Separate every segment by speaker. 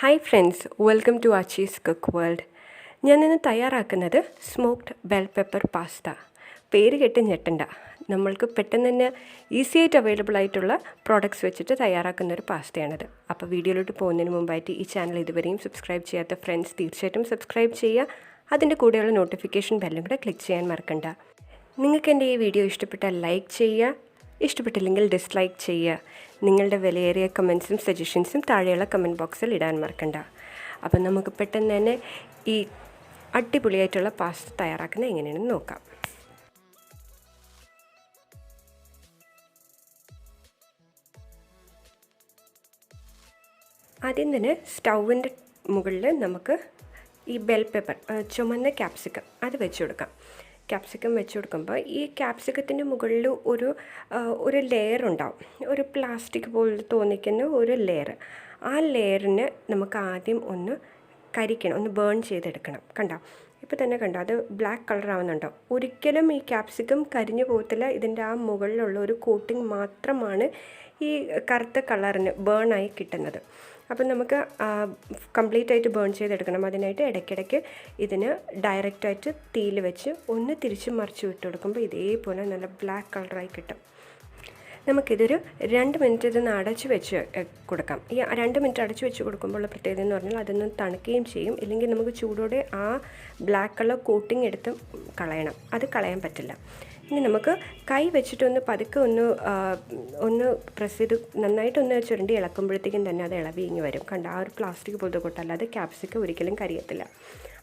Speaker 1: Hi friends, welcome to Aachi's cookworld. ഞാനിന്ന് തയ്യാറാക്കുന്നത് smoked bell pepper pasta. പേര് കേട്ട് ഞെട്ടണ്ട, നമ്മൾക്ക് പെട്ടെന്ന് തന്നെ ഈസി ആയിട്ട് അവൈലബിൾ ആയിട്ടുള്ള പ്രോഡക്റ്റ്സ് വെച്ചിട്ട് തയ്യാറാക്കുന്ന ഒരു പാസ്തയാണിത്. അപ്പോൾ വീഡിയോയിലോട്ട് പോകുന്നതിന് മുമ്പായിട്ട് ഈ ചാനൽ ഇതുവരെയും സബ്സ്ക്രൈബ് ചെയ്യാത്ത ഫ്രണ്ട്സ് തീർച്ചയായിട്ടും സബ്സ്ക്രൈബ് ചെയ്യുക. അതിൻ്റെ കൂടെയുള്ള നോട്ടിഫിക്കേഷൻ ബെല്ലും കൂടെ ക്ലിക്ക് ചെയ്യാൻ മറക്കണ്ട. നിങ്ങൾക്ക് എൻ്റെ ഈ വീഡിയോ ഇഷ്ടപ്പെട്ടാൽ ലൈക്ക് ചെയ്യുക, ഇഷ്ടപ്പെട്ടില്ലെങ്കിൽ ഡിസ്ലൈക്ക് ചെയ്യുക. നിങ്ങളുടെ വിലയേറിയ കമൻസും സജഷൻസും താഴെയുള്ള കമൻറ്റ് ബോക്സിൽ ഇടാൻ മറക്കണ്ട. അപ്പം നമുക്ക് പെട്ടെന്ന് തന്നെ ഈ അടിപൊളിയായിട്ടുള്ള പാസ്ത തയ്യാറാക്കുന്നത് എങ്ങനെയാണെന്ന് നോക്കാം. ആദ്യം തന്നെ സ്റ്റൗവിൻ്റെ മുകളിൽ നമുക്ക് ഈ ബെൽ പെപ്പർ, ചുമന്ന ക്യാപ്സിക്കം, അത് വെച്ച് കൊടുക്കാം. ക്യാപ്സിക്കം വെച്ച് കൊടുക്കുമ്പോൾ ഈ ക്യാപ്സിക്കത്തിൻ്റെ മുകളിൽ ഒരു ലെയർ ഉണ്ടാവും, ഒരു പ്ലാസ്റ്റിക് പോലെ തോന്നിക്കുന്ന ഒരു ലെയർ. ആ ലെയറിന് നമുക്ക് ആദ്യം ഒന്ന് കരിക്കണം, ഒന്ന് ബേൺ ചെയ്തെടുക്കണം. കണ്ടോ, ഇപ്പോൾ തന്നെ കണ്ടോ, അത് ബ്ലാക്ക് കളർ ആവുന്നുണ്ടോ? ഒരിക്കലും ഈ ക്യാപ്സിക്കം കരിഞ്ഞു പോകത്തില്ല. ഇതിൻ്റെ ആ മുകളിലുള്ള ഒരു കോട്ടിങ് മാത്രമാണ് ഈ കറുത്ത കളറിന് ബേണായി കിട്ടുന്നത്. അപ്പം നമുക്ക് കംപ്ലീറ്റ് ആയിട്ട് ബേൺ ചെയ്തെടുക്കണം. അതിനായിട്ട് ഇടയ്ക്കിടയ്ക്ക് ഇതിന് ഡയറക്റ്റായിട്ട് തീയിൽ വെച്ച് ഒന്ന് തിരിച്ച് മറിച്ച് വിട്ട് കൊടുക്കുമ്പോൾ ഇതേപോലെ നല്ല ബ്ലാക്ക് കളറായി കിട്ടും. നമുക്കിതൊരു 2 മിനിറ്റ് ഇതൊന്ന് അടച്ച് വെച്ച് കൊടുക്കാം. ഈ 2 മിനിറ്റ് അടച്ച് വെച്ച് കൊടുക്കുമ്പോൾ പ്രത്യേകത എന്ന് പറഞ്ഞാൽ അതൊന്ന് തണുക്കുകയും ചെയ്യും. ഇല്ലെങ്കിൽ നമുക്ക് ചൂടോടെ ആ ബ്ലാക്ക് കളർ കോട്ടിങ് എടുത്ത് കളയണം. അത് കളയാൻ പറ്റില്ല. ഇനി നമുക്ക് കൈ വെച്ചിട്ടൊന്ന് പതുക്കെ ഒന്ന് പ്രസ് ചെയ്ത് നന്നായിട്ടൊന്ന് ചുരണ്ടി ഇളക്കുമ്പോഴത്തേക്കും തന്നെ അത് ഇളവി ഇങ്ങ് വരും. കണ്ട, ആ ഒരു പ്ലാസ്റ്റിക് പോലത്തെ കൊട്ടല്ലാതെ ക്യാപ്സിക്കം ഒരിക്കലും കരിയത്തില്ല.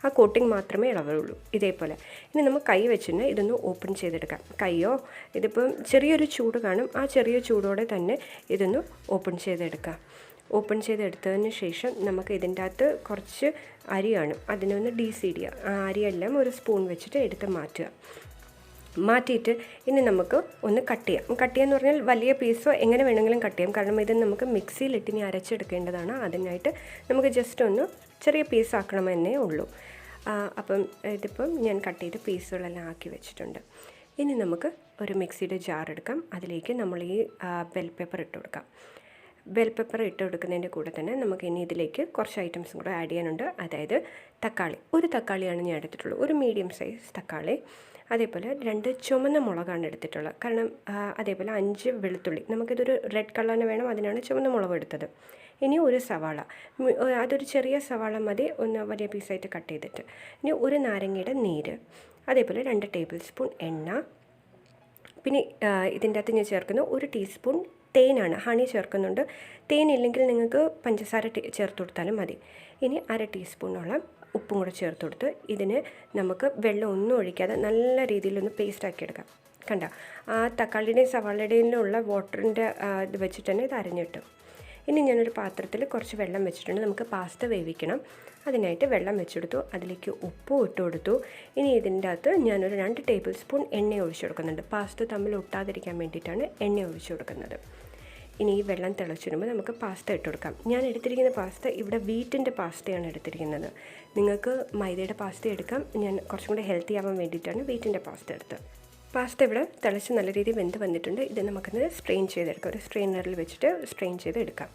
Speaker 1: ആ കോട്ടിങ് മാത്രമേ ഇളവുള്ളൂ. ഇതേപോലെ ഇനി നമുക്ക് കൈ വെച്ചിട്ട് ഇതൊന്ന് ഓപ്പൺ ചെയ്തെടുക്കാം. കൈയോ, ഇതിപ്പം ചെറിയൊരു ചൂട് കാണും, ആ ചെറിയ ചൂടോടെ തന്നെ ഇതൊന്ന് ഓപ്പൺ ചെയ്തെടുക്കാം. ഓപ്പൺ ചെയ്തെടുത്തതിന് ശേഷം നമുക്ക് ഇതിൻ്റെ അകത്ത് കുറച്ച് അരി കാണും, അതിനൊന്ന് ഡീസീഡ് ചെയ്യുക. ആ അരിയെല്ലാം ഒരു സ്പൂൺ വെച്ചിട്ട് എടുത്ത് മാറ്റിയിട്ട് ഇനി നമുക്ക് ഒന്ന് കട്ട് ചെയ്യാമെന്ന് പറഞ്ഞാൽ വലിയ പീസോ എങ്ങനെ വേണമെങ്കിലും കട്ട് ചെയ്യാം. കാരണം ഇത് നമുക്ക് മിക്സിയിലിട്ട് ഇനി അരച്ചെടുക്കേണ്ടതാണ്. അതിനായിട്ട് നമുക്ക് ജസ്റ്റ് ഒന്ന് ചെറിയ പീസാക്കണമെന്നേ ഉള്ളൂ. അപ്പം ഇതിപ്പം ഞാൻ കട്ട് ചെയ്ത് പീസുകളെല്ലാം ആക്കി വെച്ചിട്ടുണ്ട്. ഇനി നമുക്ക് ഒരു മിക്സിയുടെ ജാർ എടുക്കാം. അതിലേക്ക് നമ്മൾ ഈ ബെൽ പെപ്പർ ഇട്ട് കൊടുക്കാം. ബെൽ പെപ്പർ ഇട്ട് കൊടുക്കുന്നതിൻ്റെ കൂടെ തന്നെ നമുക്ക് ഇനി ഇതിലേക്ക് കുറച്ച് ഐറ്റംസും കൂടെ ആഡ് ചെയ്യാനുണ്ട്. അതായത് തക്കാളി, ഒരു തക്കാളിയാണ് ഞാൻ എടുത്തിട്ടുള്ളൂ, ഒരു മീഡിയം സൈസ് തക്കാളി. അതേപോലെ 2 ചുമന്ന മുളകാണ് എടുത്തിട്ടുള്ളത്. കാരണം അതേപോലെ 5 വെളുത്തുള്ളി, നമുക്കിതൊരു റെഡ് കളറിന് വേണം, അതിനാണ് ചുമന്ന മുളക് എടുത്തത്. ഇനി ഒരു സവാള, അതൊരു ചെറിയ സവാള മതി, ഒന്ന് വലിയ പീസായിട്ട് കട്ട് ചെയ്തിട്ട്. ഇനി ഒരു നാരങ്ങയുടെ നീര്, അതേപോലെ 2 ടേബിൾ സ്പൂൺ എണ്ണ. പിന്നെ ഇതിൻ്റെ അകത്ത് ഞാൻ ചേർക്കുന്ന 1 ടീസ്പൂൺ തേനാണ്, ഹണി ചേർക്കുന്നുണ്ട്. തേൻ ഇല്ലെങ്കിൽ നിങ്ങൾക്ക് പഞ്ചസാര ചേർത്ത് കൊടുത്താലും മതി. ഇനി 1/2 ടീസ്പൂണോളം ഉപ്പും കൂടെ ചേർത്ത് കൊടുത്ത് ഇതിന് നമുക്ക് വെള്ളം ഒന്നും ഒഴിക്കാതെ നല്ല രീതിയിലൊന്ന് പേസ്റ്റാക്കി എടുക്കാം. കണ്ടോ, ആ തക്കാളിയുടെയും സവാളയുടെയും ഉള്ള വാട്ടറിൻ്റെ ഇത് വെച്ചിട്ട് തന്നെ ഇത് അരഞ്ഞിട്ടും. ഇനി ഞാനൊരു പാത്രത്തിൽ കുറച്ച് വെള്ളം വെച്ചിട്ടുണ്ട്. നമുക്ക് പാസ്ത വേവിക്കണം. അതിനായിട്ട് വെള്ളം വെച്ചെടുത്തു, അതിലേക്ക് ഉപ്പും ഇട്ട് കൊടുത്തു. ഇനി ഇതിൻ്റെ അകത്ത് ഞാനൊരു 2 ടേബിൾ സ്പൂൺ എണ്ണ ഒഴിച്ചു കൊടുക്കുന്നുണ്ട്. പാസ്ത തമ്മിൽ ഒട്ടാതിരിക്കാൻ വേണ്ടിയിട്ടാണ് എണ്ണ ഒഴിച്ചു കൊടുക്കുന്നത്. ഇനി ഈ വെള്ളം തിളച്ചിടുമ്പോൾ നമുക്ക് പാസ്ത ഇട്ട് കൊടുക്കാം. ഞാൻ എടുത്തിരിക്കുന്ന പാസ്ത ഇവിടെ വീറ്റിൻ്റെ പാസ്തയാണ് എടുത്തിരിക്കുന്നത്. നിങ്ങൾക്ക് മൈദയുടെ പാസ്ത എടുക്കാം. ഞാൻ കുറച്ചും കൂടെ ഹെൽത്തി ആവാൻ വേണ്ടിയിട്ടാണ് വീറ്റിൻ്റെ പാസ്ത എടുത്തത്. പാസ്ത ഇവിടെ തിളച്ച് നല്ല രീതിയിൽ വെന്ത് വന്നിട്ടുണ്ട്. ഇത് നമുക്കൊന്ന് സ്ട്രെയിൻ ചെയ്തെടുക്കാം. ഒരു സ്ട്രെയിനറിൽ വെച്ചിട്ട് സ്ട്രെയിൻ ചെയ്തെടുക്കാം.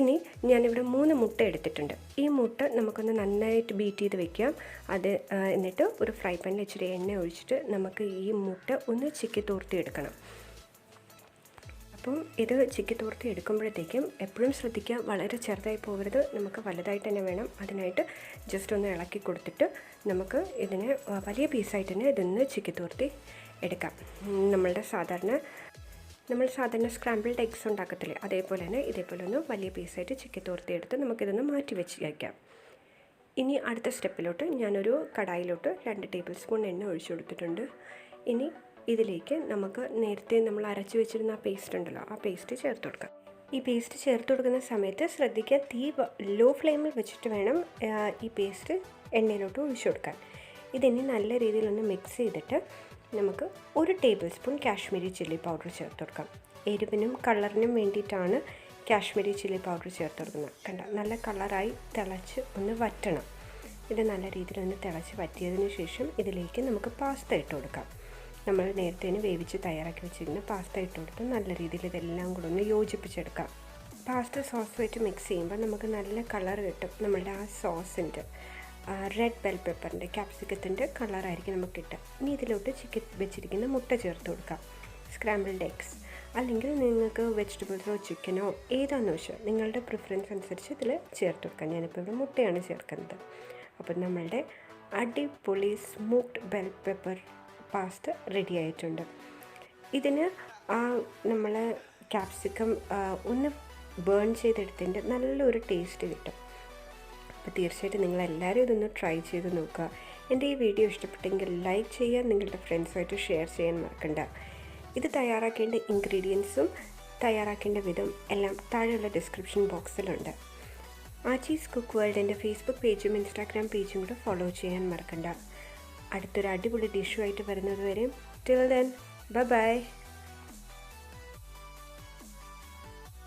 Speaker 1: ഇനി ഞാനിവിടെ 3 മുട്ട എടുത്തിട്ടുണ്ട്. ഈ മുട്ട നമുക്കൊന്ന് നന്നായിട്ട് ബീറ്റ് ചെയ്ത് വെക്കാം. എന്നിട്ട് ഒരു ഫ്രൈ പാനിൽ ഇച്ചിരി എണ്ണ ഒഴിച്ചിട്ട് നമുക്ക് ഈ മുട്ട ഒന്ന് ചിക്കി തോർത്തി എടുക്കണം. അപ്പം ഇത് ചിക്കി തോർത്തി എടുക്കുമ്പോഴത്തേക്കും എപ്പോഴും ശ്രദ്ധിക്കുക, വളരെ ചെറുതായി പോകരുത്, നമുക്ക് വലുതായിട്ട് തന്നെ വേണം. അതിനായിട്ട് ജസ്റ്റ് ഒന്ന് ഇളക്കി കൊടുത്തിട്ട് നമുക്ക് ഇതിനെ വലിയ പീസായിട്ട് തന്നെ ഇതൊന്ന് ചിക്കി തോർത്തി എടുക്കാം. നമ്മൾ സാധാരണ സ്ക്രാമ്പിൾഡ് എഗ്സ് ഉണ്ടാക്കത്തില്ലേ, അതേപോലെ തന്നെ ഇതേപോലെ ഒന്ന് വലിയ പീസായിട്ട് ചിക്കി തോർത്തി എടുത്ത് നമുക്കിതൊന്ന് മാറ്റി വെച്ച് വയ്ക്കാം. ഇനി അടുത്ത സ്റ്റെപ്പിലോട്ട് ഞാനൊരു കടായിലോട്ട് 2 ടേബിൾ സ്പൂൺ എണ്ണ ഒഴിച്ചു കൊടുത്തിട്ടുണ്ട്. ഇനി ഇതിലേക്ക് നമുക്ക് നേരത്തെ നമ്മൾ അരച്ച് വെച്ചിരുന്ന ആ പേസ്റ്റ് ഉണ്ടല്ലോ, ആ പേസ്റ്റ് ചേർത്ത് കൊടുക്കാം. ഈ പേസ്റ്റ് ചേർത്ത് കൊടുക്കുന്ന സമയത്ത് ശ്രദ്ധിക്കുക, തീ ലോ ഫ്ലെയിമിൽ വെച്ചിട്ട് വേണം ഈ പേസ്റ്റ് എണ്ണയിലോട്ട് ഒഴിച്ചു കൊടുക്കാൻ. ഇതിനി നല്ല രീതിയിലൊന്ന് മിക്സ് ചെയ്തിട്ട് നമുക്ക് 1 table spoon Kashmiri chilli powder ചേർത്ത് കൊടുക്കാം. എരിവിനും കളറിനും വേണ്ടിയിട്ടാണ് കാശ്മീരി ചില്ലി പൗഡർ ചേർത്ത് കൊടുക്കുന്നത്. കണ്ട, നല്ല കളറായി തിളച്ച് ഒന്ന് വറ്റണം. ഇത് നല്ല രീതിയിലൊന്ന് തിളച്ച് വറ്റിയതിന് ശേഷം ഇതിലേക്ക് നമുക്ക് പാസ്ത ഇട്ട് കൊടുക്കാം. നമ്മൾ നേരത്തെ വേവിച്ച് തയ്യാറാക്കി വെച്ചിരുന്ന പാസ്ത ഇട്ട് കൊടുത്ത് നല്ല രീതിയിൽ ഇതെല്ലാം കൂടെ ഒന്ന് യോജിപ്പിച്ചെടുക്കാം. പാസ്ത സോസുമായിട്ട് മിക്സ് ചെയ്യുമ്പോൾ നമുക്ക് നല്ല കളർ കിട്ടും. നമ്മളുടെ ആ സോസിൻ്റെ റെഡ് ബെൽ പെപ്പറിൻ്റെ ക്യാപ്സിക്കത്തിൻ്റെ കളറായിരിക്കും നമുക്ക് കിട്ടുക. ഇനി ഇതിലോട്ട് ചിക്കൻ വെച്ചിരിക്കുന്ന മുട്ട ചേർത്ത് കൊടുക്കാം, സ്ക്രാമ്പിൾഡ് എഗ്സ്, അല്ലെങ്കിൽ നിങ്ങൾക്ക് വെജിറ്റബിൾസോ ചിക്കനോ ഏതാണെന്ന് വെച്ചാൽ നിങ്ങളുടെ പ്രിഫറൻസ് അനുസരിച്ച് ഇതിൽ ചേർത്ത് കൊടുക്കാം. ഞാനിപ്പോൾ ഇവിടെ മുട്ടയാണ് ചേർക്കുന്നത്. അപ്പം നമ്മളുടെ അടിപൊളി smoked bell pepper pasta ready ആയിട്ടുണ്ട്. ഇതിന് നമ്മൾ ക്യാപ്സിക്കം ഒന്ന് ബേൺ ചെയ്തെടുത്തതിൻ്റെ നല്ലൊരു ടേസ്റ്റ് കിട്ടും. അപ്പോൾ തീർച്ചയായിട്ടും നിങ്ങളെല്ലാവരും ഇതൊന്ന് ട്രൈ ചെയ്ത് നോക്കുക. എൻ്റെ ഈ വീഡിയോ ഇഷ്ടപ്പെട്ടെങ്കിൽ ലൈക്ക് ചെയ്യുക, നിങ്ങളുടെ ഫ്രണ്ട്സുമായിട്ട് ഷെയർ ചെയ്യാൻ മറക്കണ്ട. ഇത് തയ്യാറാക്കേണ്ട ഇൻഗ്രീഡിയൻസും തയ്യാറാക്കേണ്ട വിധം എല്ലാം താഴെയുള്ള ഡിസ്ക്രിപ്ഷൻ ബോക്സിലുണ്ട്. ആച്ചീസ് കുക്ക് വേൾഡിൻ്റെ ഫേസ്ബുക്ക് പേജും ഇൻസ്റ്റാഗ്രാം പേജും കൂടെ ഫോളോ ചെയ്യാൻ മറക്കണ്ട. അടുത്തൊരു അടിപൊളി ഡിഷുമായിട്ട് വരുന്നത് വരെ ടിൽ ദെൻ ബൈ ബൈ.